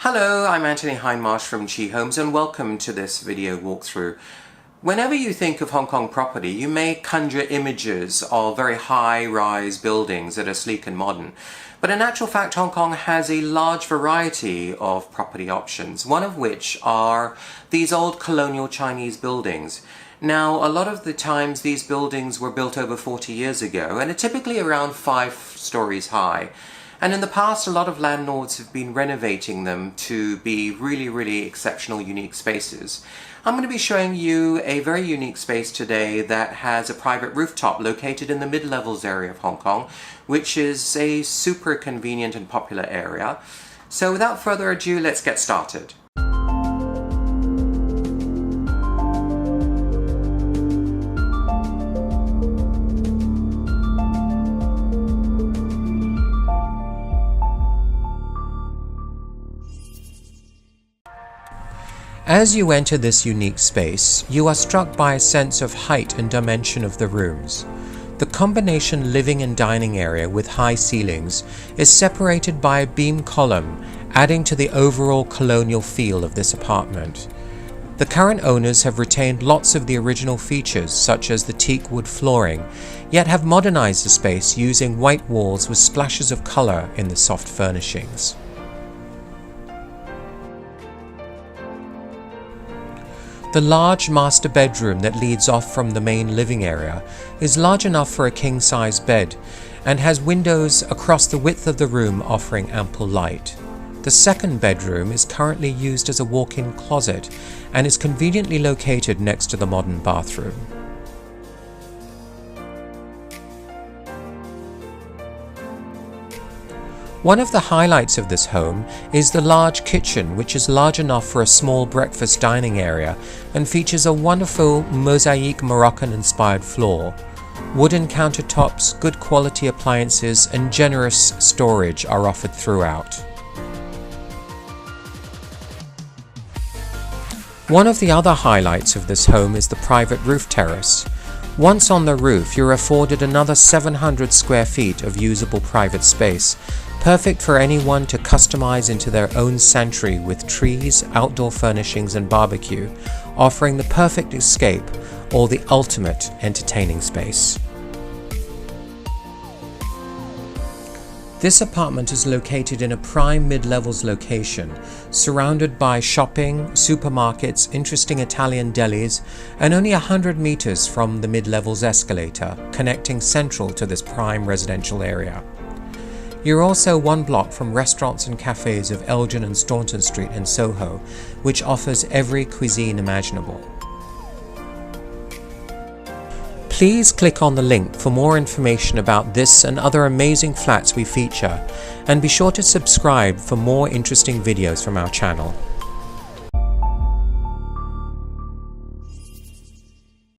Hello, I'm Anthony Hindmarsh from Chi Homes and welcome to this video walkthrough. Whenever you think of Hong Kong property, you may conjure images of very high-rise buildings that are sleek and modern. But in actual fact, Hong Kong has a large variety of property options, one of which are these old colonial Chinese buildings. Now, a lot of the times these buildings were built over 40 years ago and are typically around 5 stories high. And in the past, a lot of landlords have been renovating them to be really exceptional, unique spaces. I'm going to be showing you a very unique space today that has a private rooftop located in the mid-levels area of Hong Kong, which is a super convenient and popular area. So without further ado, let's get started. As you enter this unique space, you are struck by a sense of height and dimension of the rooms. The combination living and dining area with high ceilings is separated by a beam column, adding to the overall colonial feel of this apartment. The current owners have retained lots of the original features, such as the teak wood flooring, yet have modernized the space using white walls with splashes of color in the soft furnishings. The large master bedroom that leads off from the main living area is large enough for a king-size bed and has windows across the width of the room offering ample light. The second bedroom is currently used as a walk-in closet and is conveniently located next to the modern bathroom. One of the highlights of this home is the large kitchen, which is large enough for a small breakfast dining area and features a wonderful mosaic Moroccan-inspired floor. Wooden countertops, good quality appliances and generous storage are offered throughout. One of the other highlights of this home is the private roof terrace. Once on the roof, you're afforded another 700 square feet of usable private space, perfect for anyone to customize into their own sanctuary with trees, outdoor furnishings and barbecue, offering the perfect escape or the ultimate entertaining space. This apartment is located in a prime mid-levels location, surrounded by shopping, supermarkets, interesting Italian delis, and only 100 meters from the mid-levels escalator, connecting central to this prime residential area. You're also 1 block from restaurants and cafes of Elgin and Staunton Street in Soho, which offers every cuisine imaginable. Please click on the link for more information about this and other amazing flats we feature, and be sure to subscribe for more interesting videos from our channel.